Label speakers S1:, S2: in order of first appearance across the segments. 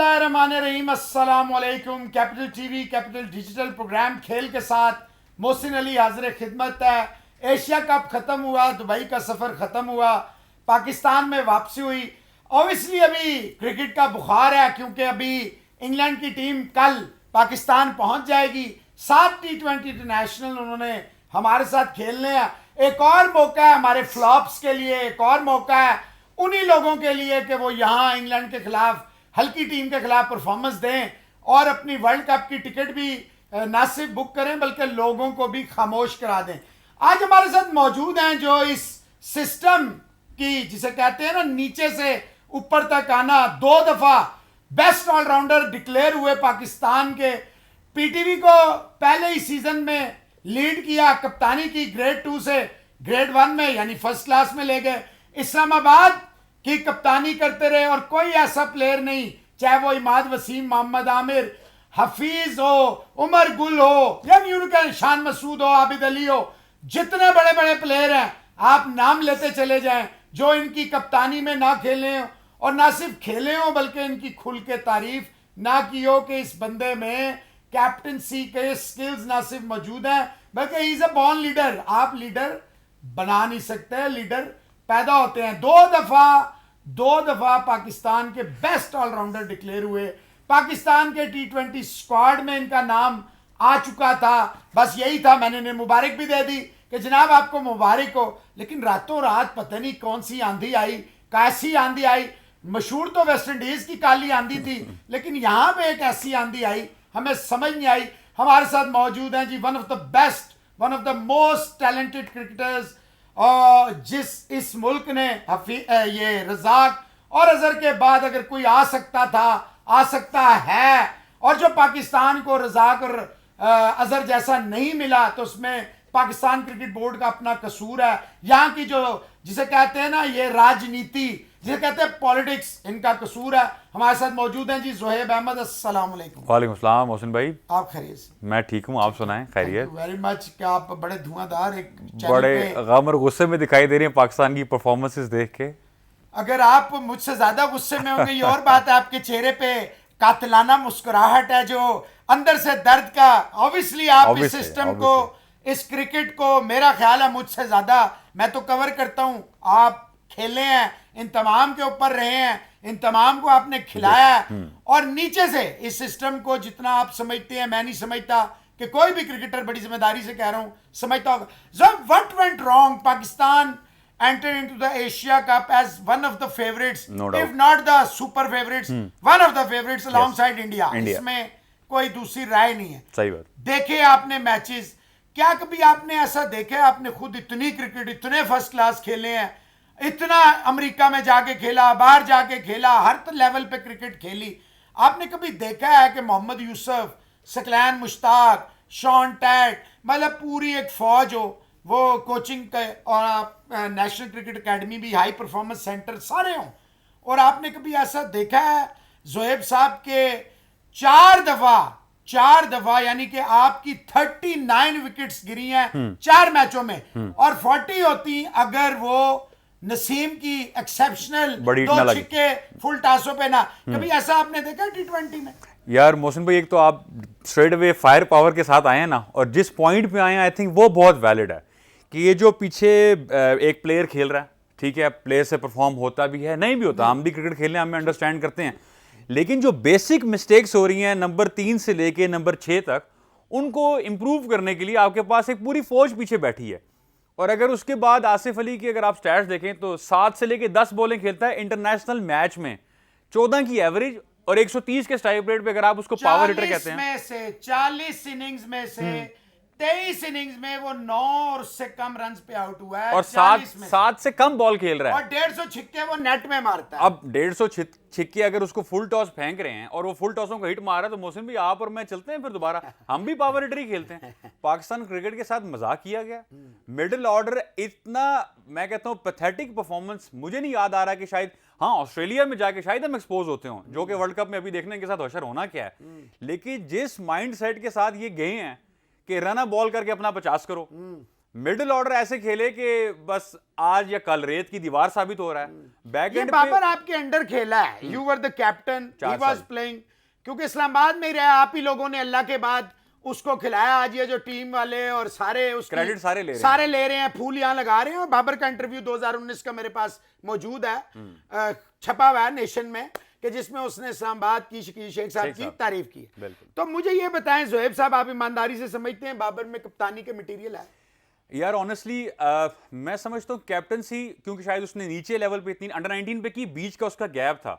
S1: बिस्मिल्लाहिर्रहमानिर्रहीम, अस्सलाम वालेकुम। Capital TV, capital digital programme खेल के साथ मोहसिन अली हाजिर खिदमत है। एशिया कप ख़त्म हुआ, दुबई का सफ़र ख़त्म हुआ, पाकिस्तान में वापसी हुई। ऑब्वियसली अभी क्रिकेट का बुखार है, क्योंकि अभी इंग्लैंड की टीम कल पाकिस्तान पहुंच जाएगी। 7 T20 इंटरनेशनल उन्होंने हमारे साथ खेलने हैं। एक और मौका है हमारे फ्लॉप्स के लिए, एक और मौका है उन्हीं लोगों के लिए कि वो यहाँ इंग्लैंड के खिलाफ, हल्की टीम के खिलाफ परफॉर्मेंस दें और अपनी वर्ल्ड कप की टिकट भी ना सिर्फ बुक करें बल्कि लोगों को भी खामोश करा दें। आज हमारे साथ मौजूद हैं जो इस सिस्टम की, जिसे कहते हैं ना, नीचे से ऊपर तक आना, 2 दफा बेस्ट ऑलराउंडर डिक्लेयर हुए पाकिस्तान के। पीटीवी को पहले ही सीजन में लीड किया, कप्तानी की ग्रेड 2 से ग्रेड 1 में यानी फर्स्ट क्लास में ले गए। इस्लामाबाद की कप्तानी करते रहे और कोई ऐसा प्लेयर नहीं, चाहे वो इमाद वसीम, मोहम्मद आमिर, हफीज हो, उमर गुल हो, या यूं कहें शान मसूद हो, आबिद अली हो, जितने बड़े बड़े प्लेयर हैं आप नाम लेते चले जाएं जो इनकी कप्तानी में ना खेले हो, और ना सिर्फ खेले हो बल्कि इनकी खुल के तारीफ ना की हो कि इस बंदे में कैप्टनसी के स्किल्स ना सिर्फ मौजूद हैं बल्कि he is a born leader. आप लीडर बना नहीं सकते, लीडर पैदा होते हैं। 2 दफा पाकिस्तान के बेस्ट ऑलराउंडर डिक्लेयर हुए। पाकिस्तान के T20 स्क्वाड में इनका नाम आ चुका था। बस यही था, मैंने इन्हें मुबारक भी दे दी कि जनाब आपको मुबारक हो। लेकिन रातों रात पता नहीं कौन सी आंधी आई, कैसी आंधी आई। मशहूर तो वेस्ट इंडीज की काली आंधी थी, लेकिन यहां पे एक ऐसी आंधी आई हमें समझ नहीं आई। हमारे साथ मौजूद हैं जी one of the best, one of the most talented cricketers, और जिस इस मुल्क ने ये रजाक और अजहर के बाद अगर कोई आ सकता था, आ सकता है, और जो पाकिस्तान को रजाक और अजहर जैसा नहीं मिला तो उसमें पाकिस्तान क्रिकेट बोर्ड का अपना कसूर है। यहाँ की जो, जिसे कहते हैं ना, ये राजनीति, जिसे कहते हैं पॉलिटिक्स, इनका कसूर है। हमारे साथ मौजूद हैं जी ज़ुहैब अहमद। अस्सलाम वालेकुम।
S2: वालेकुम सलाम मोहसिन भाई,
S1: आप खैरियत से?
S2: मैं ठीक हूँ, आप सुनाएं खैरियत?
S1: Very much. क्या आप बड़े धुआंधार एक
S2: बड़े गम और गुस्से में दिखाई दे रही हैं पाकिस्तान की परफॉर्मेंसेस देख के।
S1: अगर आप मुझसे ज्यादा गुस्से में होंगे ये और बात है। आपके चेहरे पे कातिलाना मुस्कुराहट है जो अंदर से दर्द का। ऑब्वियसली आप इस सिस्टम को, इस क्रिकेट को, मेरा ख्याल है मुझसे ज्यादा मैं तो कवर करता हूं। आप खेले हैं, इन तमाम के ऊपर रहे हैं, इन तमाम को आपने खिलाया है, और नीचे से इस सिस्टम को जितना आप समझते हैं, मैं नहीं समझता कि कोई भी क्रिकेटर, बड़ी जिम्मेदारी से कह रहा हूं, समझता होगा। So what went wrong? Pakistan entered into the Asia Cup as one of the favorites, if not the super favorites, one of the favorites alongside India. इसमें कोई दूसरी राय नहीं है।
S2: सही बात।
S1: देखे आपने मैचेस, क्या कभी आपने ऐसा देखा है? आपने खुद इतनी क्रिकेट, इतने फर्स्ट क्लास खेले हैं, इतना अमेरिका में जाके खेला, बाहर जाके खेला, हर लेवल पे क्रिकेट खेली। आपने कभी देखा है कि मोहम्मद यूसुफ, सकलैन मुश्ताक, शॉन टैट, मतलब पूरी एक फौज हो, वो कोचिंग के और नेशनल क्रिकेट एकेडमी भी, हाई परफॉर्मेंस सेंटर सारे हों, और आपने कभी ऐसा देखा है ज़ुहैब साहब के 4 दफा यानी कि आपकी 39 विकेट्स गिरी हैं 4 मैचों में, और 40 होती अगर वो नसीम की एक्सेप्शनल 2 छिक्के फुल टासों पे ना। कभी ऐसा आपने देखा T20 में?
S2: यार मोहसिन भाई, एक तो आप स्ट्रेट अवे फायर पावर के साथ आए हैं ना, और जिस पॉइंट पे आए हैं आई थिंक वो बहुत वैलिड है कि ये जो पीछे एक प्लेयर खेल रहा है, ठीक है, प्लेयर से परफॉर्म होता भी है, नहीं भी होता, हम भी क्रिकेट खेलने हमें अंडरस्टैंड करते हैं, लेकिन जो बेसिक मिस्टेक्स हो रही हैं नंबर 3 से लेके नंबर 6 तक, उनको इम्प्रूव करने के लिए आपके पास एक पूरी फौज पीछे बैठी है। और अगर उसके बाद आसिफ अली की अगर आप स्टैट्स देखें तो 7 से लेके 10 बॉलिंग खेलता है इंटरनेशनल मैच में, 14 की एवरेज, और 130 के स्ट्राइक रेट पे अगर आप उसको पावर हिटर कहते हैं।
S1: 40 इनिंग्स में से 23 इनिंग्स में वो 9 और उससे कम रन पे आउट हुआ है,
S2: और 7 से कम बॉल खेल रहा है,
S1: और 150 छिक्के वो नेट में मारता है।
S2: अब 150 छिक्के अगर उसको फुल टॉस फेंक रहे हैं और वो फुल टॉसों को हिट मार रहा है, तो मोहसिन भी आप और मैं चलते हैं फिर दोबारा, हम भी पावर हिटर ही खेलते हैं। पाकिस्तान क्रिकेट के साथ मजाक किया गया, मिडिल ऑर्डर इतना, मैं कहता हूं पैथेटिक परफॉर्मेंस। मुझे नहीं याद आ रहा कि शायद, हाँ, ऑस्ट्रेलिया में जाके शायद हम एक्सपोज होते हों, जो कि वर्ल्ड कप में अभी देखने के साथ होशर होना क्या है, लेकिन जिस माइंड सेट के साथ ये गए हैं कि रन बॉल करके अपना 50 करो, मिडिल ऑर्डर ऐसे खेले कि बस आज या कल रेत की दीवार साबित हो रहा है। बैक
S1: ये
S2: एंड
S1: बाबर आपके अंडर खेला है, you were the captain, he was playing, क्योंकि इस्लामाबाद में ही रहा, आप ही लोगों ने अल्लाह के बाद उसको खिलाया। आज ये जो टीम वाले और सारे उसकी
S2: क्रेडिट सारे ले रहे हैं,
S1: फूल यहां लगा रहे हैं। और बाबर का इंटरव्यू 2019 का मेरे पास मौजूद है, छपा हुआ है नेशन में, कि जिसमें उसने इस्लामाबाद की शकील शेख साहब की तारीफ की। तो मुझे ये बताएं जोहेब साहब, आप ईमानदारी से समझते हैं बाबर में कप्तानी के मटेरियल है?
S2: यार ऑनेस्टली मैं समझता हूँ कैप्टनसी, क्योंकि शायद उसने नीचे लेवल पे इतनी अंडर 19 पे की, बीच का उसका गैप था।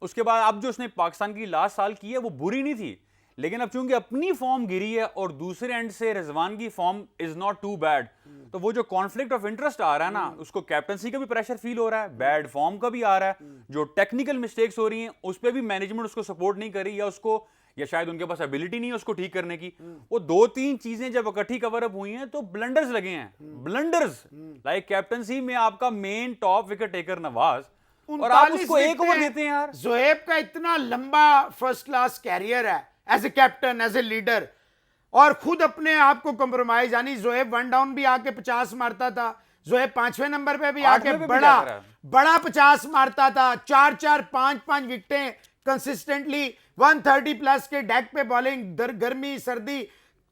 S2: उसके बाद अब जो उसने पाकिस्तान की लास्ट साल की है वो बुरी नहीं थी, लेकिन अब चूंकि अपनी फॉर्म गिरी है और दूसरे एंड से रिजवान की form is not too bad, तो वो जो कॉन्फ्लिक्ट ऑफ इंटरेस्ट आ रहा है ना, उसको कैप्टनसी का भी प्रेशर फील हो रहा है, बैड फॉर्म का भी आ रहा है, जो टेक्निकल मिस्टेक्स हो रही हैं उस पर भी मैनेजमेंट उसको सपोर्ट नहीं कर रही, या उसको, या शायद उनके पास एबिलिटी नहीं है उसको ठीक करने की। वो 2-3 चीजें जब इकट्ठी कवर अप हुई हैं तो ब्लंडर्स लगे हैं, ब्लंडर्स लाइक कैप्टनसी में आपका main top wicket taker Nawaz, और आप उसको एक ओवर देते हैं। यार
S1: जोहेब का इतना लंबा फर्स्ट क्लास कैरियर है as a captain, as a leader, और खुद अपने आप को कंप्रोमाइज, यानी जोहेब 1 डाउन भी आके 50 मारता था, जोहेब 5वें नंबर पे भी आके बड़ा 50 मारता था, 4-4 5-5 विकेटें कंसिस्टेंटली, 130 प्लस के डेक पे बॉलिंग, गर्मी सर्दी,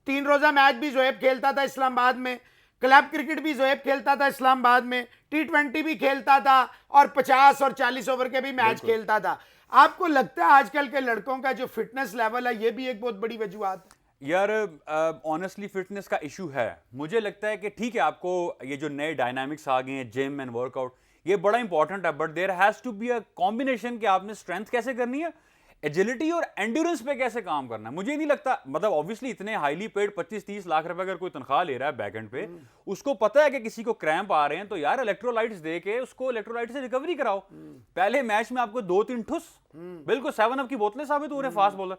S1: 3 रोजा मैच भी जोहेब खेलता था इस्लामाबाद में, क्लब क्रिकेट भी जोहेब खेलता था इस्लामाबाद में, T20 भी खेलता था, और 50 और 40 ओवर के भी मैच खेलता था। आपको लगता है आजकल के लड़कों का जो फिटनेस लेवल है ये भी एक बहुत बड़ी वजूहत है?
S2: यार ऑनेस्टली फिटनेस का इशू है। मुझे लगता है कि ठीक है, आपको ये जो नए डायनामिक्स आ गए हैं, जिम एंड वर्कआउट, ये बड़ा इंपॉर्टेंट है, but there has to be a combination कि आपने स्ट्रेंथ कैसे करनी है, एजिलिटी और एंड्योरेंस पे कैसे काम करना है। मुझे नहीं लगता, मतलब ऑब्वियसली इतने हाईली पेड 25-30 लाख रुपए अगर कोई तनख्वाह ले रहा है बैक एंड पे, उसको पता है कि किसी को क्रैम्प आ रहे हैं, तो यार इलेक्ट्रोलाइट्स दे के उसको इलेक्ट्रोलाइट से रिकवरी कराओ। पहले मैच में आपको 2-3 ठुस, बिल्कुल 7 अप की बोतलें साबित हो रहे हैं फास्ट बॉलर,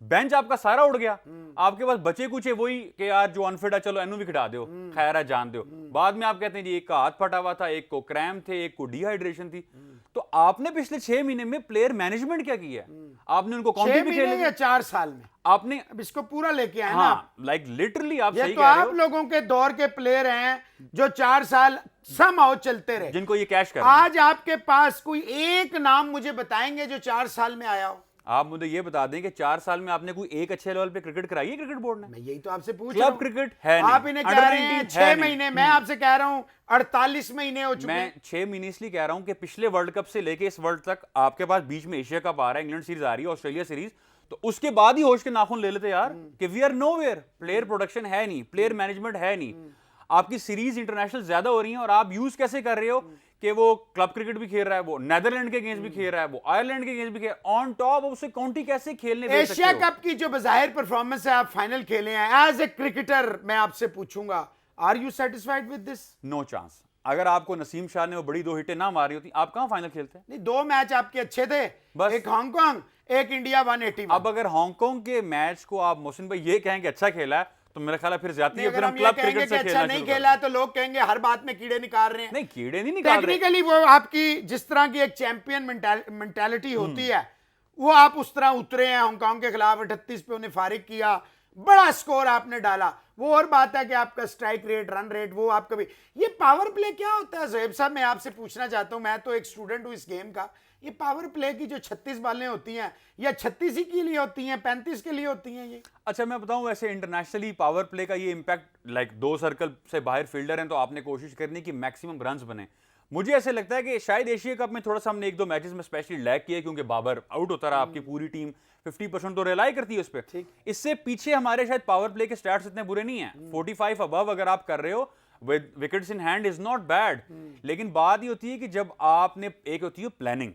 S2: बेंच आपका सारा उड़ गया, आपके पास बचे कुछ है वही कि यार जो अनफिट है चलो एनू भी खिटा दो, खैर है जान दो। बाद में आप कहते हैं जी एक का हाथ फटा हुआ था, एक को क्रैम्प थे, एक को डिहाइड्रेशन थी। तो आपने पिछले 6 महीने में प्लेयर मैनेजमेंट क्या किया है? आपने उनको काउंटी भी खेले
S1: या 4 साल में
S2: आपने
S1: अब इसको पूरा लेके आए
S2: हाँ,
S1: ना,
S2: लाइक लिटरली आप
S1: ये
S2: सही
S1: तो
S2: कह रहे
S1: आप
S2: हो।
S1: लोगों के दौर के प्लेयर हैं जो 4 साल समहाउ चलते रहे,
S2: जिनको ये कैश कर रहे हैं।
S1: आज आपके पास कोई एक नाम मुझे बताएंगे जो 4 साल में आया हो?
S2: आप मुझे ये बता दें कि 4 साल में आपने कोई एक अच्छे लेवल पे क्रिकेट कराई है क्रिकेट बोर्ड ने?
S1: मैं यही तो आपसे पूछ
S2: क्लब
S1: रहा हूं।
S2: क्रिकेट है नहीं,
S1: आप इन्हें कह
S2: अंडर
S1: रहे हैं
S2: 19
S1: 6
S2: है
S1: महीने, मैं आपसे कह रहा हूं 48 महीने हो चुके।
S2: मैं 6 महीने इसलिए कह रहा हूं कि पिछले वर्ल्ड कप से लेके इस वर्ल्ड तक आपके पास बीच में एशिया कप आ रहा है, इंग्लैंड सीरीज आ रही है, ऑस्ट्रेलिया सीरीज, तो उसके बाद ही होश के नाखून ले लेते यार कि we are nowhere, player production है नहीं, प्लेयर मैनेजमेंट है नहीं, आपकी सीरीज इंटरनेशनल ज्यादा हो रही है, और आप यूज कैसे कर रहे हो कि वो क्लब क्रिकेट भी खेल रहा है, वो नेदरलैंड के अगेंस्ट भी खेल रहा है, वो आयरलैंड के अगेंस्ट भी खेल, ऑन टॉप उसे काउंटी कैसे खेलने दे सकते हो?
S1: एशिया कप की जो बजाहिर परफॉर्मेंस है, आप फाइनल खेले हैं, एज ए क्रिकेटर मैं आपसे पूछूंगा, are you satisfied with this?
S2: No chance. अगर आपको नसीम शाह ने वो बड़ी 2 हिटें ना मारी होती, आप कहां फाइनल खेलते?
S1: नहीं, 2 मैच आपके अच्छे थे,
S2: बस।
S1: एक हांगकांग, एक इंडिया 181।
S2: अब अगर हांगकांग के मैच को आप मोहसिन भाई ये कहें कि अच्छा खेला है, तो मेरा ख्याल है फिर ज्यादा
S1: अगर हम ये कहेंगे कि अच्छा नहीं खेला तो लोग कहेंगे हर बात में कीड़े निकाल रहे हैं।
S2: नहीं, कीड़े नहीं निकाल रहे।
S1: टेक्निकली वो आपकी जिस तरह की एक चैंपियन मेंटालिटी होती है, वो आप उस तरह उतरे हैं। हांगकांग के खिलाफ 38 पे उन्हें फारिग किया, बड़ा स्कोर आपने डाला। वो और बात है कि आपका स्ट्राइक रेट, रन रेट, वो आपका भी। ये पावर प्ले क्या होता है जोहेब साहब, मैं आपसे पूछना चाहता हूं, मैं तो एक स्टूडेंट हूं इस गेम का। ये पावर प्ले की जो 36 बॉलें होती हैं, या 36 ही के लिए होती हैं, 35 के लिए होती हैं ये?
S2: अच्छा मैं बताऊं, वैसे इंटरनेशनली पावर प्ले का ये इंपैक्ट, लाइक 2 सर्कल से बाहर फील्डर हैं तो आपने कोशिश करनी कि मैक्सिमम रन्स बने। मुझे ऐसे लगता है कि शायद एशिया कप में थोड़ा सा हमने 1-2 मैचेस में स्पेशली लैग किया, क्योंकि बाबर आउट होता रहा, आपकी पूरी टीम 50% तो रिलाई करती है उस पर। इससे पीछे हमारे शायद पावर प्ले के स्टैट्स इतने बुरे नहीं हैं। 45 अबव अगर आप कर रहे हो with wickets in hand is not bad, लेकिन बात ये होती है कि जब आपने, एक होती है प्लानिंग,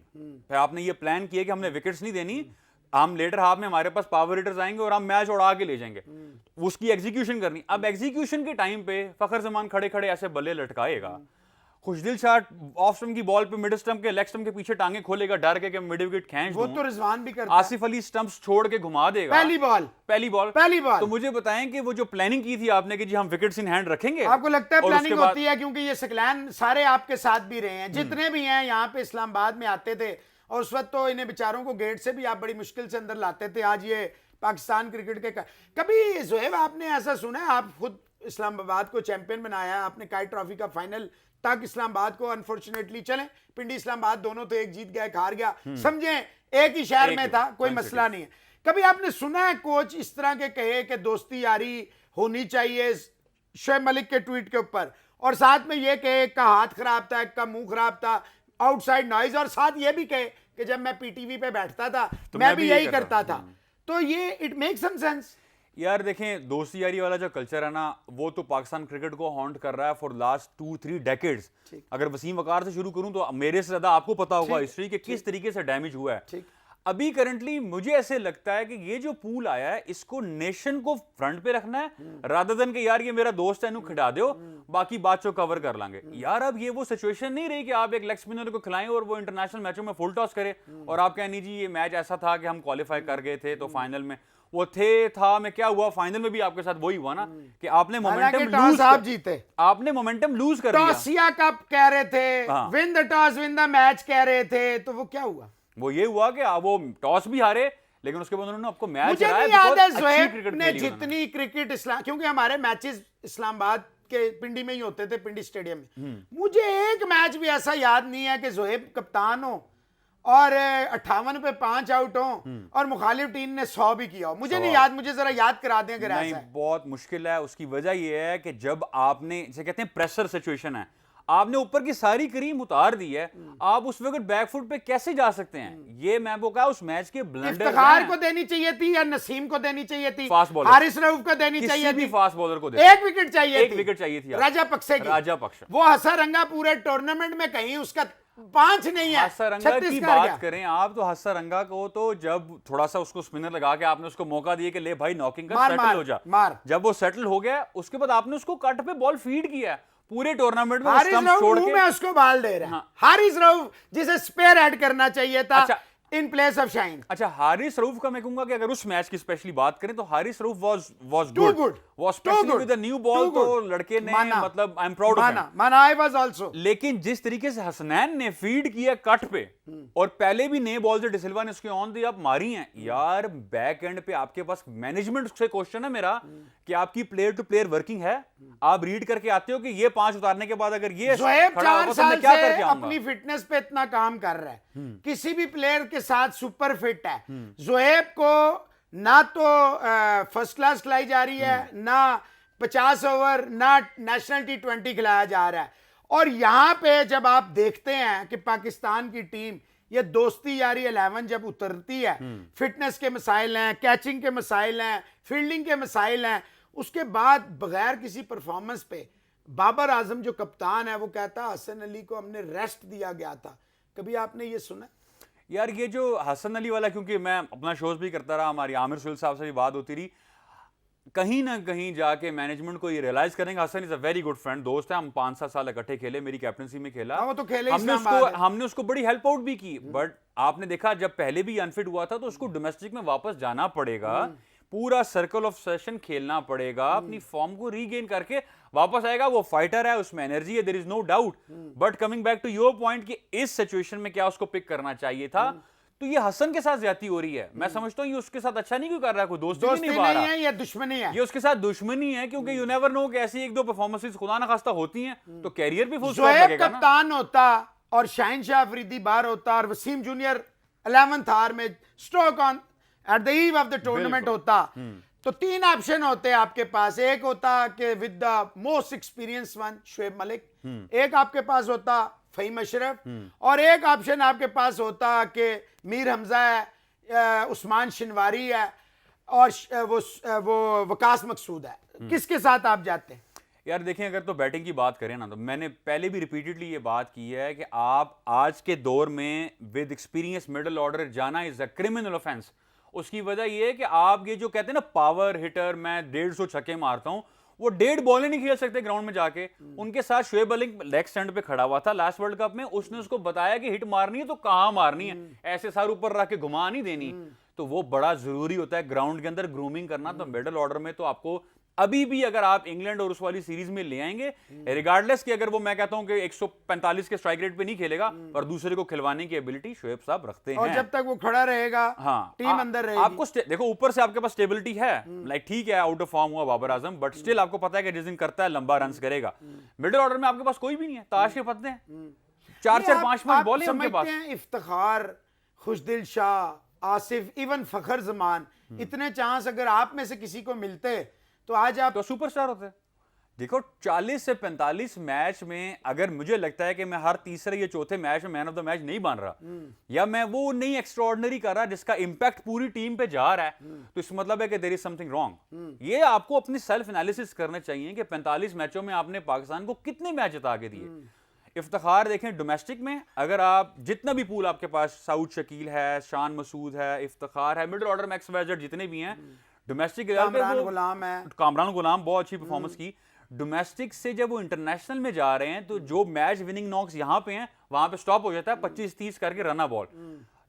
S2: फिर आपने ये प्लान किया कि हमने विकेट्स नहीं देनी, हम लेटर हाफ में हमारे पास पावर हिटर्स आएंगे और हम मैच उड़ा के ले जाएंगे, उसकी एग्जीक्यूशन करनी। अब एग्जीक्यूशन के टाइम पे फखर जमान खड़े खड़े ऐसे बल्ले लटकाएगा, खुशदिल शाह ऑफ स्टंप की बॉल पे मिड स्टंप के, लेग स्टंप के पीछे टांगे खोलेगा डर के कि मिड विकेट खींच दूं।
S1: वो तो रिजवान भी करता है।
S2: आसिफ अली स्टंप्स छोड़ के घुमा देगा
S1: पहली बॉल।
S2: तो मुझे बताएं कि वो जो प्लानिंग की थी आपने कि जी हम विकेट्स इन हैंड रखेंगे,
S1: आपको लगता है प्लानिंग होती है? क्योंकि ये सकलैन सारे आपके साथ भी रहे हैं, जितने भी हैं यहाँ पे इस्लामाबाद में आते थे, और उस वक्त तो इन्हें बेचारों को गेट से भी आप बड़ी मुश्किल से अंदर लाते थे। आज ये पाकिस्तान क्रिकेट के कभी जोहेब आपने ऐसा सुना है, आप खुद इस्लामाबाद को चैंपियन बनाया, आपने काइट ट्रॉफी का फाइनल तक इस्लामाबाद को अनफॉर्चुनेटली चले, पिंडी इस्लामाबाद दोनों तो एक जीत गया एक हार गया, समझे एक ही शहर में था, कोई मसला नहीं है। कभी आपने सुना है कोच इस तरह के कहे कि दोस्ती यारी होनी चाहिए शोएब मलिक के ट्वीट के ऊपर, और साथ में ये कहे एक का हाथ खराब था, एक का मुंह खराब था, आउटसाइड नॉइज, और साथ ये भी कहे कि जब मैं पीटीवी पे बैठता था तो मैं भी यही करता था। तो ये इट मेक सम सेंस।
S2: यार देखें, दोस्ती यारी वाला जो कल्चर है ना, वो तो पाकिस्तान क्रिकेट को हॉन्ट कर रहा है फॉर लास्ट 2-3 डेकेड्स। अगर वसीम वकार से शुरू करूं तो मेरे से ज्यादा आपको पता होगा हिस्ट्री के किस तरीके से डैमेज हुआ है। अभी करंटली मुझे ऐसे लगता है कि ये जो पूल आया है इसको नेशन को फ्रंट पे रखना है, रादर देन कि यार ये मेरा दोस्त है, इन्हें खिला दो, बाकी बात को कवर कर लांगे। यार अब ये वो सिचुएशन नहीं रही कि आप एक लेग स्पिनर को खिलाएं और वो इंटरनेशनल मैचों में फुल टॉस करे और आप कहें नहीं जी ये मैच ऐसा था कि हम क्वालिफाई कर गए थे तो फाइनल में वो था मैं क्या हुआ, फाइनल में भी आपके साथ वही हुआ ना कि आपने मोमेंटम लूज कर दिया।
S1: टॉसिया कप कह रहे थे, win the toss win the match कह रहे थे, तो वो क्या हुआ?
S2: वो ये हुआ कि वो टॉस भी हारे लेकिन उसके बाद उन्होंने आपको मैच
S1: मुझे नहीं याद है ज़ोहैब ने जितनी क्रिकेट इस्लाम, क्योंकि हमारे मैचेस इस्लामाबाद के पिंडी में ही होते थे, पिंडी स्टेडियम में, मुझे एक मैच भी ऐसा याद नहीं है कि ज़ोहैब कप्तान हो और 58 पे 5 आउट हो और मुखालिफ टीम ने 100 भी किया हो। मुझे नहीं याद, मुझे जरा याद करा दें अगर ऐसा है।
S2: बहुत मुश्किल है। उसकी वजह यह है कि जब आपने जिसे कहते हैं प्रेशर सिचुएशन है, आपने ऊपर की सारी क्रीम उतार दी है, आप उस वक्त बैकफुट पे कैसे जा सकते हैं? ये मैं वो कहा उस मैच के ब्लंडर
S1: इफ्तिखार को देनी चाहिए थी या नसीम को देनी चाहिए थी,
S2: फास्ट बॉलर
S1: हारिस रऊफ को देनी चाहिए थी,
S2: फास्ट बॉलर को
S1: एक विकेट चाहिए,
S2: एक विकेट चाहिए थी
S1: राजापक्से की।
S2: राजापक्ष
S1: वो हसारंगा पूरे टूर्नामेंट में कहीं उसका 5 नहीं है।
S2: हसारंगा की बात करें आप तो हसारंगा को तो जब थोड़ा सा उसको स्पिनर लगा के आपने उसको मौका दिया कि ले भाई नॉकिंग का सेटल हो जा, जब वो सेटल हो गया उसके बाद आपने उसको कट पे बॉल फीड किया पूरे टूर्नामेंट में।
S1: हारिस रऊफ में उसको बाल दे रहा है। हारिस रऊफ जिसे स्पेयर ऐड करना चाहिए था इन प्लेस ऑफ शाइन।
S2: अच्छा, हारिस रऊफ का मैं कहूंगा कि अगर उस मैच की स्पेशली बात करें तो Haris Rauf was good, was specially with the new ball, तो लड़के ने मतलब I am proud of him,
S1: I was also.
S2: लेकिन जिस तरीके से हसनैन ने फीड किया कट पे और पहले भी नए बॉल से डिसिल्वा ने उसके ऑन दी आप मारी हैं यार, बैक एंड पे आपके पास मैनेजमेंट से क्वेश्चन है मेरा कि आपकी प्लेयर टू प्लेयर वर्किंग है? आप रीड करके आते हो कि ये 5 उतारने के बाद अगर ये
S1: खड़ा होगा तो मैं क्या करके आऊंगा? अपनी फिटनेस पे इतना काम कर रहा है, किसी भी प्लेयर के साथ सुपर फिट है। ज़ोहैब को ना तो फर्स्ट क्लास खिलाई जा रही है, ना 50 ओवर, ना नेशनल T20 खिलाया जा रहा है। और यहां पे जब आप देखते हैं कि पाकिस्तान की टीम ये दोस्ती यारी 11 जब उतरती है, फिटनेस के मसाइल हैं, कैचिंग के मसाइल हैं, फील्डिंग के मसाइल हैं, उसके बाद बगैर किसी परफॉर्मेंस पे बाबर आजम जो कप्तान है वो कहता है हसन अली को हमने रेस्ट दिया गया था। कभी आपने ये सुना?
S2: यार ये जो हसन अली वाला, क्योंकि मैं अपना शोज भी करता रहा, हमारी आमिर सुहेल साहब से भी बात होती रही, कहीं ना कहीं जाके मैनेजमेंट को ये रियलाइज करेंगे Hasan is a very good friend, दोस्त है, हम 5-7 साल इकट्ठे खेले, मेरी कैप्टनसी में खेला,
S1: वो तो खेले,
S2: हमने उसको बड़ी हेल्प आउट भी की, बट आपने देखा जब पहले भी अनफिट हुआ था तो उसको डोमेस्टिक में वापस जाना पड़ेगा, पूरा सर्कल ऑफ सेशन खेलना पड़ेगा, अपनी फॉर्म को रीगेन करके वापस आएगा। वो फाइटर है, उसमें एनर्जी है, there is no doubt, but coming back to your point कि इस सिचुएशन में क्या उसको पिक करना चाहिए था, तो ये हसन के साथ ज्यादती हो रही है। मैं समझता हूँ ये उसके साथ अच्छा नहीं क्यों कर रहा है, कोई दोस्ती नहीं निभा रहा
S1: है, ये दुश्मनी है,
S2: ये उसके साथ दुश्मनी है, क्योंकि यू नेवर नो कि ऐसी 1-2 परफॉर्मेंसेस खुदा ना खास्ता होती हैं तो कैरियर भी फुल स्टॉप लगेगा ना।
S1: कप्तान होता और शाहिनशाह अफरीदी बाहर होता और वसीम जूनियर 11th आवर में stroke on at the eve of the tournament होता, तो 3 ऑप्शन होते आपके पास। एक होता कि with the most experience one Shoaib Malik, एक आपके पास होता फहीम अशरफ, और एक ऑप्शन आपके पास होता कि मीर हमजा है, उस्मान शिनवारी है और वो वकास मकसूद है। किसके साथ आप जाते हैं?
S2: यार देखें, अगर तो बैटिंग की बात करें ना, तो मैंने पहले भी रिपीटेडली ये बात की है कि आप आज के दौर में विद एक्सपीरियंस मिडिल ऑर्डर जाना इज अ क्रिमिनल ऑफेंस। उसकी वजह यह है कि आप ये जो कहते हैं ना पावर हिटर, मैं 150 छक्के मारता हूं, वो 1.5 बॉलें नहीं खेल सकते ग्राउंड में जाके। उनके साथ शोएब अली लेग स्टैंड पे खड़ा हुआ था लास्ट वर्ल्ड कप में, उसने उसको बताया कि हिट मारनी है तो कहां मारनी है, ऐसे सार ऊपर रख के घुमा नहीं देनी। तो वो बड़ा जरूरी होता है ग्राउंड के अंदर ग्रूमिंग करना। तो मिडिल ऑर्डर में तो आपको अभी भी अगर आप इंग्लैंड और उस वाली सीरीज में ले आएंगे, रिगार्डलेस कि अगर वो मैं कहता हूं कि 145 के स्ट्राइक रेट पे नहीं खेलेगा, पर दूसरे को खिलवाने की एबिलिटी शोएब साहब रखते हैं।
S1: और जब तक वो खड़ा रहेगा,
S2: हाँ,
S1: टीम अंदर रहेगी।
S2: आपको देखो ऊपर से आपके पास स्टेबिलिटी है, लाइक ठीक है आउट ऑफ फॉर्म हुआ बाबर आजम, बट स्टिल आपको पता है कि जिस दिन करता है लंबा रन करेगा। मिडिल ऑर्डर में आपके पास कोई भी नहीं है, ताश के पत्ते हैं, 4-4 5-5 बॉल है उनके पास।
S1: इफ्तिखार, खुशदिल शाह, आसिफ, इवन फखर जमान, इतने चांस अगर आप में से किसी को मिलते तो आज आप
S2: तो सुपरस्टार होते। देखो 40 से 45 मैच में अगर मुझे लगता है कि मैं हर तीसरे या चौथे मैच में मैन ऑफ द मैच नहीं बन रहा, या मैं वो नहीं एक्स्ट्राऑर्डिनरी कर रहा जिसका इंपैक्ट पूरी टीम पे जा रहा है, तो इसका मतलब है कि देयर इज समथिंग रॉन्ग। ये आपको अपनी सेल्फ एनालिसिस करना चाहिए कि 45 मैचों में आपने पाकिस्तान को कितने मैच जिता के दिए। इफ्तिखार देखें डोमेस्टिक में, अगर आप जितना भी पूल आपके पास, साउद शकील है, शान मसूद है, इफ्तिखार है, मिडिल ऑर्डर में एक्स-वाई-जेड जितने भी हैं, डोमेस्टिक
S1: कामरान गुलाम है,
S2: कामरान गुलाम बहुत अच्छी परफॉर्मेंस की। डोमेस्टिक से जब वो इंटरनेशनल में जा रहे हैं तो जो मैच विनिंग नॉक्स यहां पे हैं वहां पे स्टॉप हो जाता है 25-30 करके रन बॉल।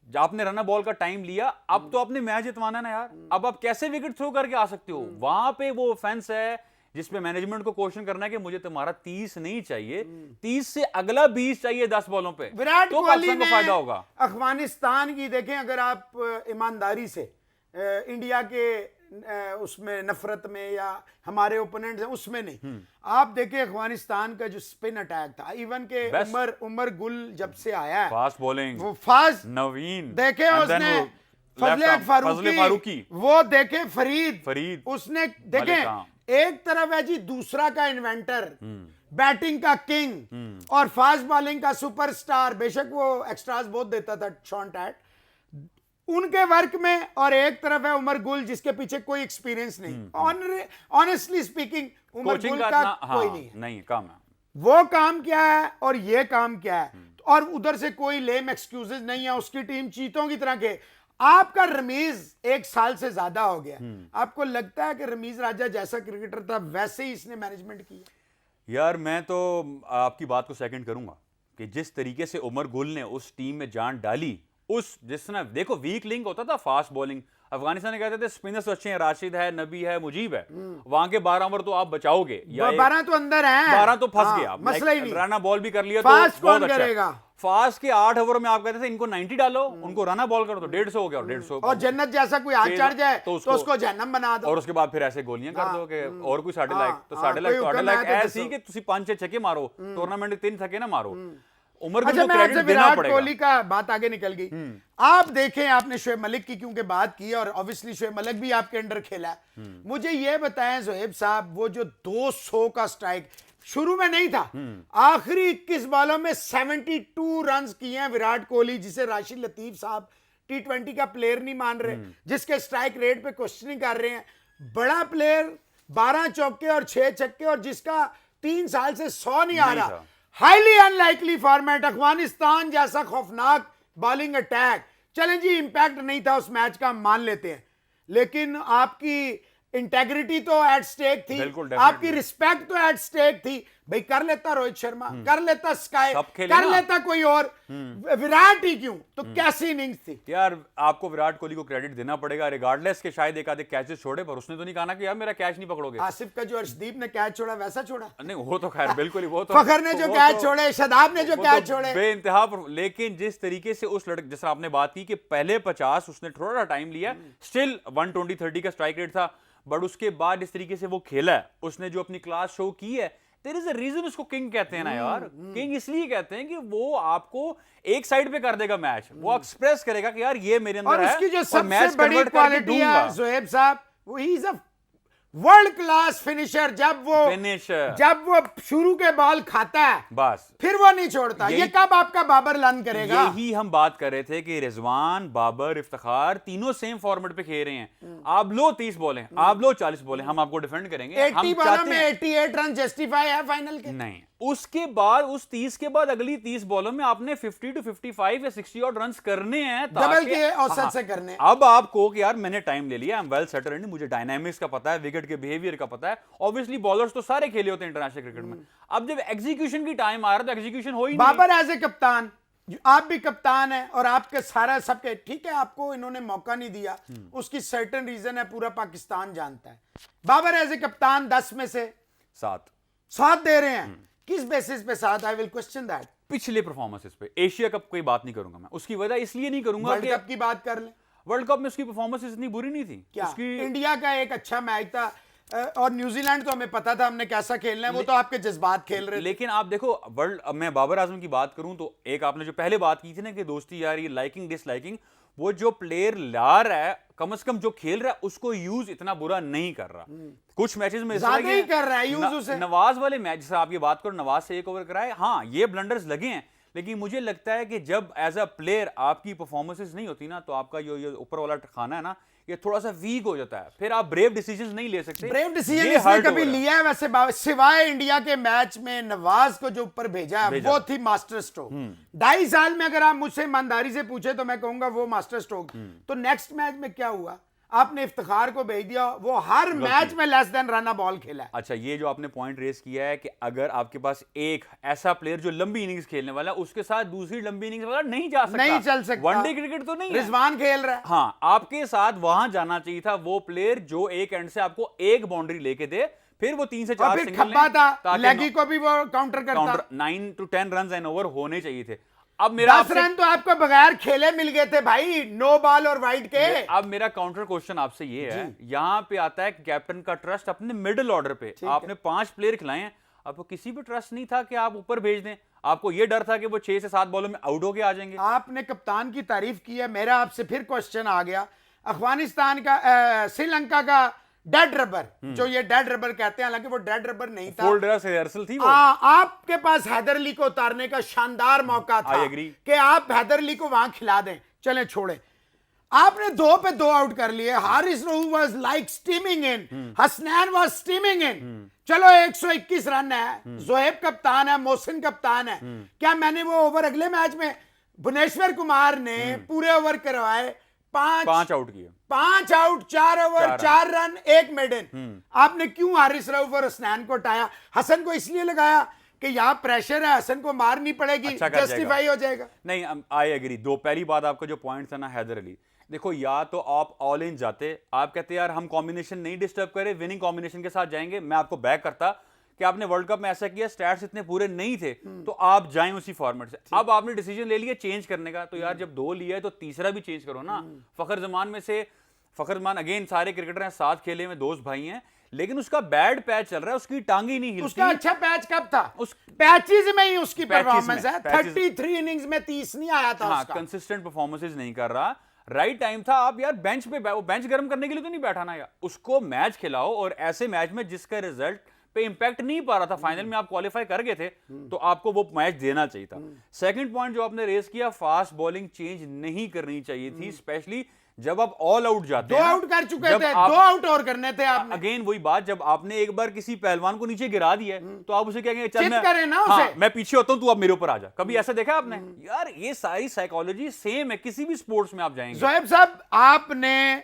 S2: आपने रन बॉल का टाइम लिया, अब तो आपने मैच जितवाना ना यार, अब आप कैसे विकेट थ्रो करके आ सकते हो? वहां पे वो ऑफेंस है जिसमें मैनेजमेंट को क्वेश्चन करना है कि मुझे तुम्हारा 30 नहीं चाहिए, 30 से अगला 20 चाहिए 10 बॉलों पे,
S1: विराट
S2: तो
S1: कोहली
S2: को
S1: ने
S2: फायदा होगा।
S1: अफगानिस्तान की देखें, अगर आप ईमानदारी से इंडिया के उसमें नफरत में या हमारे ओपोनेंट उसमें नहीं, आप देखें अफगानिस्तान का जो स्पिन अटैक था, इवन के उमर गुल जब से आया है,
S2: फास्ट बॉलिंग,
S1: वो फास्ट
S2: नवीन
S1: देखे, उसने फजले फारूकी, वो देखे फरीद, उसने देखे एक तरफ है जी दूसरा का इन्वेंटर, बैटिंग का किंग और फास्ट बॉलिंग का सुपरस्टार। बेशक वो एक्स्ट्रास बहुत देता था शॉन टैट उनके वर्क में, और एक तरफ है उमर गुल जिसके पीछे कोई एक्सपीरियंस नहीं। ऑनेस्टली स्पीकिंग उमर गुल का कोई नहीं
S2: काम है।
S1: वो काम क्या है और ये काम क्या है, और उधर से कोई लेम एक्सक्यूजेस नहीं है। उसकी टीम चीतों की तरह के। आपका रमीज 1 साल से ज्यादा हो गया, आपको लगता है कि रमीज राजा जैसा क्रिकेटर था वैसे ही इसने मैनेजमेंट किया?
S2: यार मैं तो आपकी बात को सेकंड करूंगा कि जिस तरीके से उमर गुल ने उस टीम में जान डाली, उस जिस तरह देखो वीक लिंक होता था फास्ट बॉलिंग, अफगानिस्तान ने कहते थे स्पिनर्स अच्छे हैं, राशिद है, नबी है, मुजीब है, वहां के 12 ओवर तो आप बचाओगे, या
S1: 12 तो अंदर हैं,
S2: 12 तो फंस गया,
S1: मसला ही नहीं,
S2: रना बॉल भी कर लिया
S1: तो बहुत अच्छा है।
S2: फास्ट के 8 ओवर में आप कहते थे इनको 90 डालो, उनको रना बॉल करो तो 150 हो गया, और 150
S1: और जन्नत जैसा कोई हाथ चढ़ जाए तो उसको जहन्नम बना दो,
S2: और उसके बाद फिर ऐसे गोलियां कर दो कि और कोई साढ़े लाख, तो साढ़े लाख ऐसी कि तुसी 5-6 छक्के मारो, टूर्नामेंट में 3 छक्के ना मारो। उमर गुल को क्रेडिट देना पड़ेगा।
S1: कोहली का बात आगे निकल गई। आप देखें, आपने शोएब मलिक की क्योंकि बात की और ऑब्वियसली शोएब मलिक भी आपके अंडर खेला है, मुझे यह बताएं जोहेब साहब, वो जो 200 का स्ट्राइक शुरू में नहीं था, आखिरी 21 बॉलों में 72 रन किए हैं विराट कोहली, जिसे राशिद लतीफ साहब T20 का प्लेयर नहीं मान रहे, जिसके स्ट्राइक रेट पे क्वेश्चनिंग कर रहे हैं। बड़ा प्लेयर, 12 चौके और 6 छक्के, और जिसका 3 साल से 100 नहीं आ रहा। हाईली अनलाइकली फॉर्मेट, अफगानिस्तान जैसा खौफनाक बॉलिंग अटैक। चलें जी, इंपैक्ट नहीं था उस मैच का, मान लेते हैं, लेकिन आपकी इंटेग्रिटी तो एट स्टेक थी, आपकी रिस्पेक्ट तो एट स्टेक थी। भाई कर लेता रोहित शर्मा, कर लेता स्काई, कर लेता कोई और, विराट ही क्यों? तो कैसी इनिंग्स थी
S2: यार। आपको विराट कोहली को क्रेडिट देना पड़ेगा, रिगार्डलेस के शायद एक आधे कैचेस छोड़े, पर उसने तो नहीं कहा कि यार मेरा कैच नहीं पकड़ोगे।
S1: आसिफ का जो अर्शदीप ने कैच छोड़ा वैसा छोड़ा
S2: नहीं, वो तो खैर बिल्कुल ही, वो तो
S1: फखर ने जो कैच छोड़े, शदाब ने जो कैच छोड़े,
S2: बेइंतहा। लेकिन जिस तरीके से उस लड़के, जैसा आपने बात की कि पहले 50 उसने थोड़ा टाइम लिया, स्टिल 120-30 का स्ट्राइक रेट था, बट उसके बाद इस तरीके से वो खेला है, उसने जो अपनी क्लास शो की है, देयर इज अ रीजन उसको किंग कहते हैं ना यार। किंग इसलिए कहते हैं कि वो आपको एक साइड पे कर देगा मैच, वो एक्सप्रेस करेगा कि यार ये मेरे अंदर है,
S1: और उसकी जो सबसे बड़ी क्वालिटी है जोहेब साहब, वो he is a world class finisher. जब वो शुरू के बॉल खाता है
S2: बस
S1: फिर वो नहीं छोड़ता। ये कब आपका बाबर लन करेगा?
S2: यही हम बात कर रहे थे कि रिजवान, बाबर, इफ्तिखार तीनों सेम फॉर्मेट पे खेल रहे हैं। आप लो 30 बॉलें, आप लो 40 बॉलें, हम आपको डिफेंड करेंगे।
S1: 80 बॉलों में 88 रन जस्टिफाई है फाइनल के?
S2: नहीं। उसके बाद उस 30 के बाद अगली 30 बॉलों में आपने 50 to 55 या 60 और रन करने हैं,
S1: डबल के औसत से करने।
S2: अब आपको कि यार मैंने टाइम ले लिया, आई एम वेल सेटल्ड, मुझे डायनामिक्स का पता है, विकेट के बिहेवियर का पता है। ऑब्वियसली बॉलर्स तो सारे खेले होते हैं इंटरनेशनल क्रिकेट में। अब जब एग्जीक्यूशन की टाइम आ रहा है तो एग्जीक्यूशन हो ही नहीं।
S1: बाबर एज ए कप्तान आप भी कप्तान हैं और आपके सारा सबके ठीक है, आपको इन्होंने मौका नहीं दिया, उसकी सर्टेन रीजन है, पूरा पाकिस्तान जानता है। बाबर एज ए कप्तान 10 में से 7 दे रहे हैं, किस बेसिस पे 7? I will question that.
S2: पिछले परफॉर्मेंसेस पे एशिया कप की बात नहीं करूंगा मैं, उसकी वजह इसलिए नहीं करूंगा
S1: वर्ल्ड कप की बात कर ले।
S2: वर्ल्ड कप में उसकी परफॉर्मेंस इतनी बुरी नहीं थी।
S1: क्या
S2: उसकी
S1: इंडिया का एक अच्छा मैच था और न्यूजीलैंड तो हमें पता था हमने कैसा खेलना है, वो तो आपके जज्बात खेल रहे थे।
S2: लेकिन आप देखो वर्ल्ड, अब मैं बाबर आजम की बात करूं तो एक आपने जो पहले बात की थी ना कि दोस्ती यार ये लाइकिंग डिसलाइकिंग, वो जो प्लेयर ला रहा है कम से कम जो खेल रहा है उसको यूज इतना बुरा नहीं कर रहा। कुछ मैचेस में
S1: ज्यादा ही कर रहा है यूज उसे।
S2: नवाज वाले मैच जैसे आप ये बात करो, नवाज से 1 ओवर कराए, हाँ ये ब्लंडर्स लगे हैं, लेकिन मुझे लगता है कि जब एज अ प्लेयर आपकी परफॉर्मेंसेस नहीं होती ना तो आपका ये ऊपर वाला खाना है ना ये थोड़ा सा वीक हो जाता है, फिर आप ब्रेव डिसीजंस नहीं ले सकते।
S1: ब्रेव डिसीजन इसने कभी लिया है वैसे सिवाय इंडिया के मैच में नवाज को जो ऊपर भेजा है वो थी मास्टर स्ट्रोक। 2.5 साल में अगर आप मुझसे ईमानदारी से पूछे तो मैं कहूंगा वो मास्टर स्ट्रोक। तो नेक्स्ट मैच में क्या हुआ, आपने इफ्तिखार को भेज दिया, वो हर मैच में लेस देन रन बॉल खेला है।
S2: अच्छा, ये जो आपने पॉइंट रेस किया है कि अगर आपके पास एक ऐसा प्लेयर जो लंबी इनिंग्स खेलने वाला उसके साथ दूसरी लंबी इनिंग्स वाला नहीं जा सकता,
S1: नहीं चल सकता।
S2: वनडे क्रिकेट तो नहीं,
S1: रिजवान खेल रहा है।
S2: हाँ, आपके साथ वहां जाना चाहिए था वो प्लेयर जो एक एंड से आपको एक बाउंड्री लेके दे, फिर वो 3 से 4
S1: फिर खब्बा था, लेगी को भी वो काउंटर करता।
S2: 9 to 10 रन एंड ओवर होने चाहिए थे। अब मेरा
S1: 10 रन तो आपको बगैर खेले मिल गए थे भाई, नो बॉल और वाइड के।
S2: अब मेरा काउंटर क्वेश्चन आपसे ये है, यहां पे आता है कैप्टन का ट्रस्ट अपने मिडिल ऑर्डर पे। आपने 5 प्लेयर खिलाए हैं, आपको किसी पे ट्रस्ट नहीं था कि आप ऊपर भेज दें, आपको ये डर था कि वो 6 से 7 बॉलों में आउट होके आ जाएंगे।
S1: आपने कप्तान की तारीफ की है, मेरा आपसे फिर क्वेश्चन आ गया, अफगानिस्तान का श्रीलंका का डेड रबर, जो ये डेड रबर कहते हैं, हालांकि वो डेड रबर नहीं था,
S2: फुल ड्रेस रिहर्सल थी वो।
S1: आपके पास हैदर अली को उतारने का शानदार मौका था कि आप हैदर अली को वहां खिला दें, चलें छोड़े। आपने 2 पे 2 आउट कर लिए। Haris Rauf was like steaming in, Hasnain was steaming in. चलो 121 रन है, जोहेब कप्तान है, मोहसिन कप्तान है। क्या मैंने वो ओवर अगले मैच में भुवनेश्वर कुमार ने पूरे ओवर करवाए, 5
S2: आउट किए,
S1: 5 आउट, 4 ओवर, 4 रन, 1 मेडन। आपने क्यों हारिस रऊफ और हसनैन को हटाया? हसन को इसलिए लगाया कि यहां प्रेशर है, हसन को मारनी पड़ेगी, जस्टिफाई हो जाएगा।
S2: नहीं, आई एग्री। पहली बात आपका जो पॉइंट था ना हैदर अली, देखो या तो आप ऑल इन जाते, आप कहते यार हम कॉम्बिनेशन नहीं डिस्टर्ब करें, विनिंग कॉम्बिनेशन के साथ जाएंगे, मैं आपको बैक करता कि आपने वर्ल्ड कप में ऐसा किया, स्टैट्स इतने पूरे नहीं थे तो आप जाएं उसी फॉर्मेट से। अब आपने डिसीजन ले लिया चेंज करने का, तो यार जब 2 लिया है तो तीसरा भी चेंज करो ना। फखर जमान में से, फखर जमान अगेन सारे क्रिकेटर हैं, साथ खेले में दोस्त भाई हैं, लेकिन उसका बैड पैच चल रहा है, उसकी टांग ही नहीं हिलती।
S1: उसका अच्छा पैच कब था? उस पैचेस में ही उसकी परफॉर्मेंस है। 33 इनिंग्स में 30 नहीं आया था
S2: हाँ,
S1: उसका।
S2: कंसिस्टेंट परफॉर्मेंसेस नहीं कर रहा। राइट टाइम था। आप यार बेंच पे बेंच गर्म करने के लिए तो नहीं बैठा ना यार, उसको मैच खिलाओ। और ऐसे मैच में जिसका रिजल्ट पे इंपैक्ट नहीं पा रहा था, फाइनल में आप क्वालिफाई कर गए थे, तो आपको वो मैच देना चाहिए था। सेकंड पॉइंट जो आपने रेस किया, फास्ट बॉलिंग चेंज नहीं करनी चाहिए थी, स्पेशली जब आप ऑल आउट जाते हैं।
S1: 2 आउट कर चुके थे, 2 आउट और करने थे आपने।
S2: अगेन वही बात, जब आपने एक बार किसी पहलवान को नीचे गिरा दिया तो आप उसे कहेंगे चल मैं,
S1: करे ना
S2: हाँ,
S1: उसे।
S2: मैं पीछे होता हूं, तू अब मेरे ऊपर आ जा। कभी ऐसा देखा आपने? यार ये सारी साइकोलॉजी सेम है किसी भी स्पोर्ट्स में आप जाएंगे।
S1: जोहेब साहब, आपने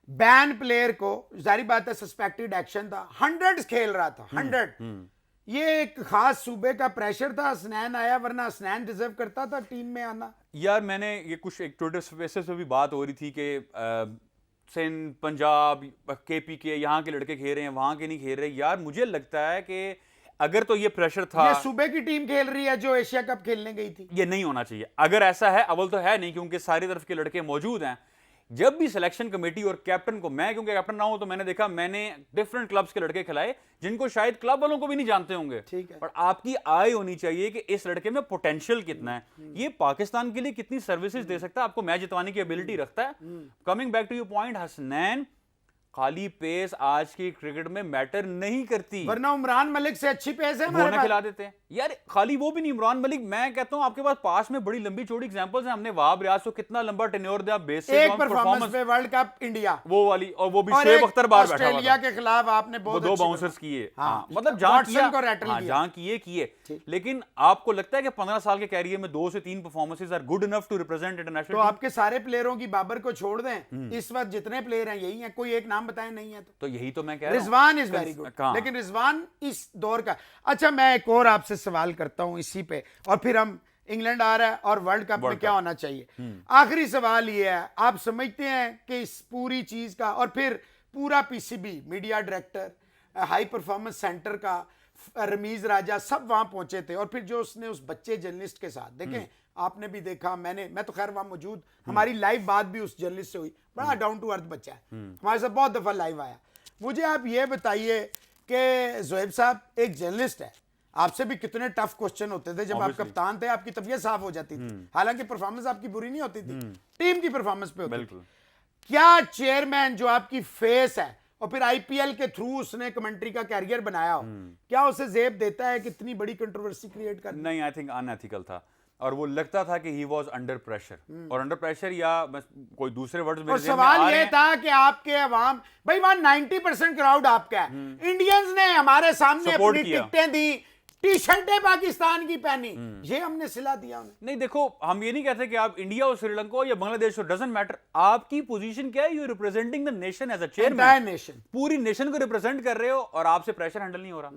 S1: बैन प्लेयर को, जारी बात है सस्पेक्टेड एक्शन था, 100 खेल रहा था, 100। ये एक खास सूबे का प्रेशर था, हसनैन आया, वरना हसनैन डिजर्व करता था टीम में आना।
S2: यार मैंने ये कुछ एक ट्विटर स्पेसेस पे भी बात हो रही थी कि सिंध, पंजाब, केपी के यहाँ के लड़के खेल रहे हैं, वहां के नहीं खेल रहे। यार मुझे लगता है कि अगर तो ये प्रेशर था,
S1: ये सूबे की टीम खेल रही है जो एशिया कप खेलने गई थी,
S2: ये नहीं होना चाहिए। अगर ऐसा है, अव्वल तो है नहीं क्योंकि सारी तरफ के लड़के मौजूद हैं। जब भी सिलेक्शन कमेटी और कैप्टन को, मैं क्योंकि कैप्टन ना हूं तो मैंने देखा, मैंने डिफरेंट क्लब्स के लड़के खिलाए जिनको शायद क्लब वालों को भी नहीं जानते होंगे,
S1: ठीक है,
S2: पर आपकी आय होनी चाहिए कि इस लड़के में पोटेंशियल कितना है, ये पाकिस्तान के लिए कितनी सर्विसेज दे सकता है, आपको मैच जितवाने की एबिलिटी रखता है। Coming back to your point, Hasnain, खाली पेस आज की क्रिकेट में मैटर नहीं करती,
S1: वरना उमरान मलिक से अच्छी पेस है,
S2: वो ना खिला देते हैं यार। खाली वो भी नहीं, इमरान मलिक, मैं कहता हूं आपके पास में बड़ी लंबी चौड़ी एग्जांपल्स हैं। हमने वहाब रियाज को कितना लंबा टेन्योर दिया, बेसिक
S1: एक परफॉर्मेंस पे वर्ल्ड कप इंडिया वो
S2: वाली, और वो भी शेब अख्तर बाहर बैठा हुआ था,
S1: ऑस्ट्रेलिया के खिलाफ आपने बहुत
S2: 2 बाउंसर्स किए।
S1: हाँ,
S2: मतलब जहां किए।
S1: ठीक।
S2: लेकिन आपको लगता है कि 15 साल के कैरियर में 2 से 3 performances are good enough to represent international?
S1: तो आपके सारे प्लेयरों की बाबर को छोड़ दें, इस वक्त जितने प्लेयर हैं यही हैं, कोई एक नाम बताएं नहीं है
S2: तो यही तो मैं कह रहा हूं।
S1: रिजवान इज वेरी गुड, लेकिन रिजवान इस दौर का। अच्छा, मैं एक और आपसे सवाल करता हूं इसी पे, और फिर हम इंग्लैंड आ रहा है और वर्ल्ड कप में क्या होना चाहिए। आखिरी सवाल ये है, आप समझते हैं कि इस पूरी चीज का, और फिर पूरा PCB media director, high performance centre का, रमीज राजा, सब वहां पहुंचे थे, और फिर जो उसने उस बच्चे जर्नलिस्ट के साथ देखें, आपने भी देखा, मैं तो खैर वहां मौजूद, हमारी लाइव बात भी उस जर्नलिस्ट से हुई, बड़ा डाउन टू अर्थ बच्चा है, हमारे साथ बहुत दफा लाइव आया। मुझे आप ये बताइए कि जोहेब साहब एक जर्नलिस्ट है, आपसे भी कितने टफ क्वेश्चन होते थे जब आप कप्तान थे, आपकी तबीयत साफ हो जाती थी, हालांकि परफॉर्मेंस आपकी बुरी नहीं होती थी, टीम की परफॉर्मेंस पे होती थी। क्या चेयरमैन जो आपकी फेस है और फिर आईपीएल के थ्रू उसने कमेंट्री का कैरियर बनाया हो, क्या उसे जेब देता है कि इतनी बड़ी कंट्रोवर्सी क्रिएट कर?
S2: नहीं, आई थिंक अनएथिकल था, और वो लगता था कि ही वाज अंडर प्रेशर, और अंडर प्रेशर या बस कोई दूसरे वर्ड्स में,
S1: और सवाल ये था कि आपके अवाम, भाई वहां 90% क्राउड आपका है, इंडियंस ने हमारे सामने अपनी टिकटें दी, टी शर्टें पाकिस्तान की पहनी, ये हमने सिला दिया उन्हें।
S2: नहीं देखो, हम ये नहीं कहते कि आप इंडिया और श्रीलंका या बांग्लादेश हो, डजंट मैटर, आपकी पोजीशन क्या है, you representing the nation as a chairman,
S1: nation,
S2: पूरी नेशन को रिप्रेजेंट कर रहे हो, और आपसे प्रेशर हैंडल नहीं हो रहा।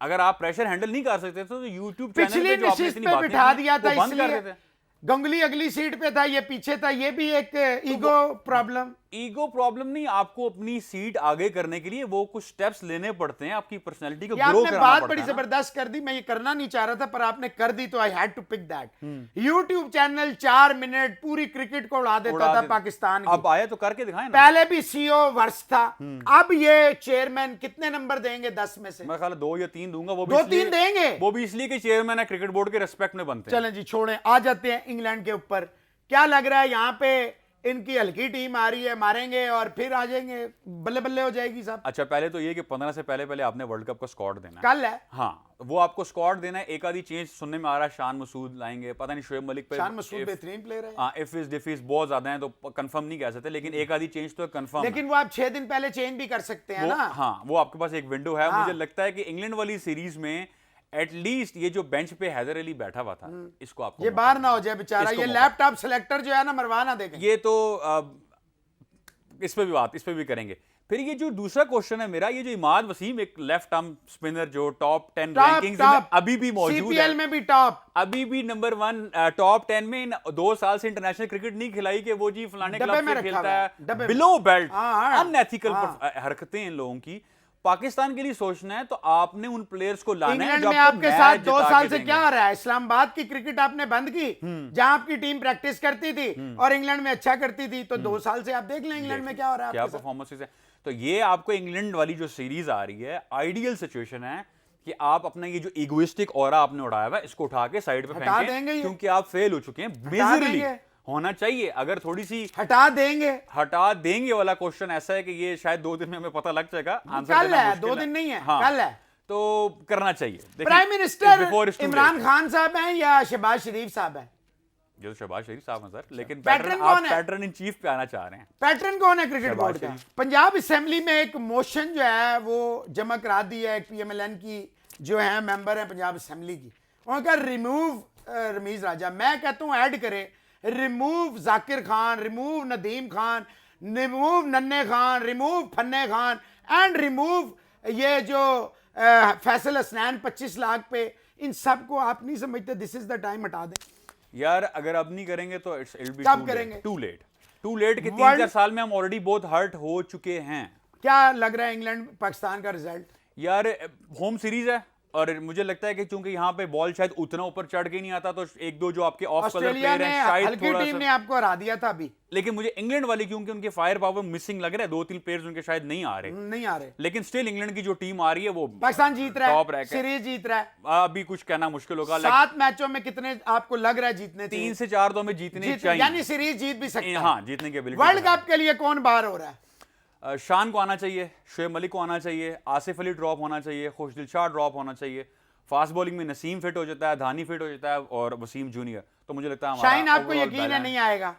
S2: अगर आप प्रेशर हैंडल नहीं कर सकते तो यूट्यूब चैनल पे जो आपने इतनी बातें
S1: बिठा दिया था,
S2: बंद कर देते।
S1: गंगुली अगली सीट पे था, ये पीछे था, ये भी एक ईगो प्रॉब्लम।
S2: ईगो प्रॉब्लम नहीं, आपको अपनी सीट आगे करने के लिए वो कुछ स्टेप्स लेने पड़ते हैं, आपकी पर्सनालिटी को ग्रो कराना पड़ता है।
S1: बात बड़ी जबरदस्त कर दी, मैं ये करना नहीं चाह रहा था पर आपने कर दी, तो I had to pick that. YouTube channel 4 minute पूरी क्रिकेट को उड़ा देता था पाकिस्तान की।
S2: अब आया तो करके दिखाएं ना।
S1: पहले भी सीओ वर्ष था, अब ये चेयरमैन कितने नंबर देंगे 10 में से?
S2: मैं ख्याल 2 या 3 दूंगा, वो
S1: 2-3 देंगे,
S2: वो भी इसलिए कि चेयरमैन है, क्रिकेट बोर्ड के रिस्पेक्ट में बनते हैं।
S1: चलें जी, छोड़ें, आ जाते हैं इंग्लैंड के ऊपर। क्या लग रहा है यहाँ पे इनकी हल्की टीम आ रही है, मारेंगे और फिर आ जाएंगे, बल्ले बल्ले हो जाएगी साहब?
S2: अच्छा, पहले तो ये कि 15 से पहले आपने वर्ल्ड कप का स्क्वाड देना है।
S1: कल है,
S2: हाँ, वो आपको स्क्वाड देना है। एक आधी चेंज सुनने में आ रहा है, शान मसूद लाएंगे, पता नहीं, शोएब मलिक पे,
S1: शान मसूद बेहतरीन प्लेयर है,
S2: हाँ, इफिस डिफिस बहुत ज्यादा है, तो कंफर्म नहीं कह सकते, लेकिन एक आधी चेंज तो कंफर्म।
S1: लेकिन वो आप 6 दिन पहले चेंज भी कर सकते हैं ना।
S2: हाँ, वो आपके पास एक विंडो है। मुझे लगता है कि इंग्लैंड वाली सीरीज में एटलीस्ट ये जो बेंच पे हैदर अली बैठा हुआ था, इसको आपको
S1: ये बाहर ना हो जाए बेचारा, ये लैपटॉप सेलेक्टर जो है ना, मरवा ना देगा।
S2: ये तो इस पे भी करेंगे। फिर ये जो दूसरा क्वेश्चन है मेरा, ये जो इमाद वसीम, एक लेफ्ट आर्म स्पिनर जो टॉप 10 रैंकिंग्स में अभी भी मौजूद है,
S1: सीपीएल में भी टॉप,
S2: अभी भी नंबर 1 टॉप 10 में, 2 साल से इंटरनेशनल क्रिकेट नहीं खिलाई कि वो जी फलाने क्लब से खेलता है, बिलो बेल्ट, अनएथिकल हरकतें इन लोगों की। पाकिस्तान के लिए सोचना है तो आपने उन प्लेयर्स को लाना है जो
S1: आपके साथ 2 साल से क्या हो रहा है। इस्लामाबाद की क्रिकेट आपने बंद की, जहां आपकी टीम प्रैक्टिस करती थी और इंग्लैंड में अच्छा करती थी, तो 2 साल से आप देख लें इंग्लैंड में क्या हो रहा है,
S2: क्या परफॉर्मेंसेस है। तो ये आपको इंग्लैंड वाली जो सीरीज आ रही है, आइडियल सिचुएशन है कि आप अपना ये जो इगोइस्टिक ऑरा आपने उड़ाया हुआ है, इसको उठा के साइड पे फेंकें, क्योंकि आप फेल हो चुके हैं, मेजरली होना चाहिए। अगर थोड़ी सी
S1: हटा देंगे
S2: वाला क्वेश्चन ऐसा है कि ये शायद 2 दिन में हमें पता लग जाएगा, आंसर
S1: कल है, 2 दिन नहीं है,
S2: हाँ,
S1: कल है,
S2: तो करना चाहिए।
S1: प्राइम मिनिस्टर इमरान खान साहब हैं या शहबाज शरीफ साहब हैं?
S2: ये तो शहबाज शरीफ साहब हैं सर, लेकिन
S1: पैटर्न
S2: इन चीफ पे आना चाह रहे हैं।
S1: पैटर्न कौन है क्रिकेट बोर्ड का? पंजाब असेंबली में एक मोशन जो है वो जमा करा दी है, एक पीएमएलएन की जो है मेंबर है पंजाब असेंबली की, उनका रिमूव रमीज राजा, मैं कहता हूं ऐड करे, remove Zakir Khan, remove Nadeem Khan, remove Nanhe Khan, remove Fanne Khan, and remove ये जो फैसल हसनैन 25 लाख पे, इन सब को आप नहीं समझते दिस इज द टाइम, हटा दें
S2: यार। अगर अब नहीं करेंगे तो इट्स बी
S1: कब करेंगे?
S2: टू लेट कि 3-4 साल में हम ऑलरेडी बहुत हर्ट हो चुके हैं।
S1: क्या लग रहा है इंग्लैंड पाकिस्तान का रिजल्ट?
S2: यार होम सीरीज है, और मुझे लगता है कि चूंकि यहाँ पे बॉल शायद उतना ऊपर चढ़ के नहीं आता, तो 1-2 जो आपके ऑफ कलर प्लेयर हैं शायद
S1: हल्की टीम ने आपको हरा दिया था अभी,
S2: लेकिन मुझे इंग्लैंड वाली क्योंकि उनके फायर पावर मिसिंग लग रहा है, 2-3 प्लेयर्स उनके शायद नहीं आ रहे, लेकिन स्टिल इंग्लैंड की जो टीम आ रही है वो
S1: पाकिस्तान जीत रहा है, सीरीज जीत रहा है।
S2: अभी कुछ कहना मुश्किल होगा।
S1: 7 मैचों में कितने आपको लग रहा है जीतने?
S2: 3 से 4 तो हमें जीतने चाहिए,
S1: यानी सीरीज जीत भी सकते हैं।
S2: हाँ, जीतने की एबिलिटी।
S1: वर्ल्ड कप के लिए कौन बाहर हो रहा है?
S2: शान को आना चाहिए, शोएब मलिक को आना चाहिए, आसिफ अली ड्रॉप होना चाहिए, खुशदिल शाह ड्रॉप होना चाहिए, फास्ट बॉलिंग में नसीम फिट हो जाता है, धानी फिट हो जाता है, और वसीम जूनियर। तो मुझे लगता है
S1: शाहीन, आपको यकीन है नहीं आएगा?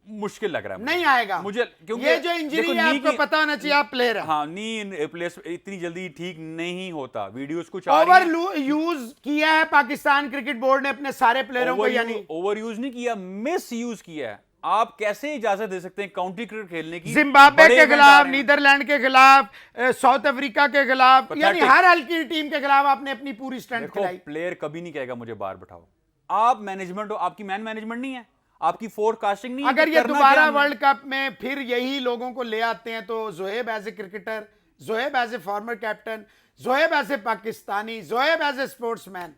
S2: मुश्किल लग रहा है,
S1: नहीं आएगा
S2: मुझे, क्योंकि
S1: ये जो इंजरी है आपको पता होना चाहिए, आप प्लेयर हैं।
S2: हाँ, नी प्लेस इतनी जल्दी ठीक नहीं होता, वीडियोस कुछ
S1: ओवर यूज किया है पाकिस्तान क्रिकेट बोर्ड ने अपने सारे प्लेयरों को, यानी
S2: ओवर यूज नहीं किया, मिस यूज किया है। आप कैसे इजाजत दे सकते हैं काउंटी क्रिकेट खेलने की?
S1: जिम्बाब्वे के खिलाफ, नीदरलैंड के खिलाफ, साउथ अफ्रीका के खिलाफ, यानी हर हल्की टीम के खिलाफ आपने अपनी पूरी स्ट्रेंथ खिलाई।
S2: प्लेयर कभी नहीं कहेगा मुझे बाहर बैठाओ, आप मैनेजमेंट हो, आपकी मैन मैनेजमेंट नहीं है, आपकी फोरकास्टिंग नहीं है
S1: अगर
S2: कि
S1: ये
S2: करना
S1: दोबारा
S2: क्या हमने।
S1: वर्ल्ड कप में फिर यही लोगों को ले आते हैं तो Zohaib as a cricketer, Zohaib as a former captain, Zohaib as a Pakistani, Zohaib as a sportsman,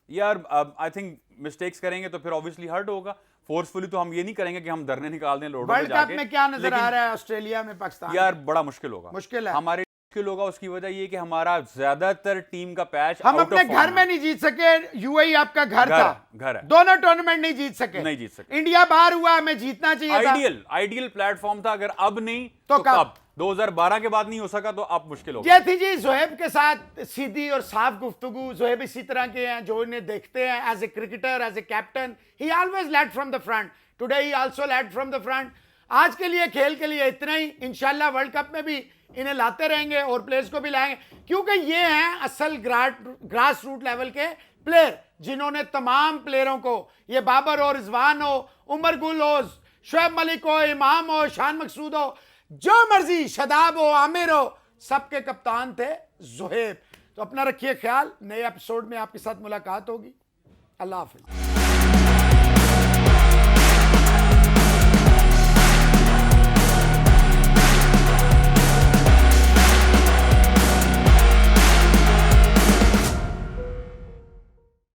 S2: यार आई थिंक मिस्टेक्स करेंगे तो फिर ऑब्वियसली हर्ट होगा। फोर्सफुली तो हम ये नहीं करेंगे कि हम धरने निकाल दें रोडों पे
S1: वर्ल्ड कप
S2: जाके।
S1: में क्या नजर आ
S2: लेकिन
S1: रहा है ऑस्ट्रेलिया में पाकिस्तान?
S2: यार बड़ा मुश्किल होगा,
S1: मुश्किल है।
S2: हमारे मुश्किल होगा। उसकी वजह ये कि हमारा ज्यादातर टीम का पैच
S1: हम
S2: आउट
S1: अपने
S2: ऑफ
S1: घर में नहीं जीत सके, यूएई आपका घर था,
S2: घर है।
S1: दोनों टूर्नामेंट नहीं जीत सके,
S2: नहीं जीत सके।
S1: इंडिया बाहर हुआ, हमें जीतना चाहिए था।
S2: आइडियल प्लेटफॉर्म था, अगर अब नहीं
S1: तो
S2: तो कब? 2012 के बाद नहीं हो सका तो अब मुश्किल होगा।
S1: ये थी जी जोहेब के साथ सीधी और साफ गुफ्तगू। जोहेब इसी तरह के हैं जो इन्हें देखते हैं as a cricketer, as a captain, he always led from the front, today he also led from the front. आज के लिए, खेल के लिए इतना ही। इंशाल्लाह वर्ल्ड कप में भी इन्हें लाते रहेंगे और प्लेयर्स को भी लाएंगे, क्योंकि ये हैं असल ग्रास रूट लेवल के प्लेयर, जिन्होंने तमाम प्लेयरों को, ये बाबर हो, रिजवान हो, उमर गुल हो, शोएब मलिक हो, इमाम हो, शान मकसूद हो, जो मर्जी, शदाब हो, आमिर हो, सबके कप्तान थे जोहेब। तो अपना रखिए ख्याल, नए एपिसोड में आपके साथ मुलाकात होगी। अल्लाह हाफिज।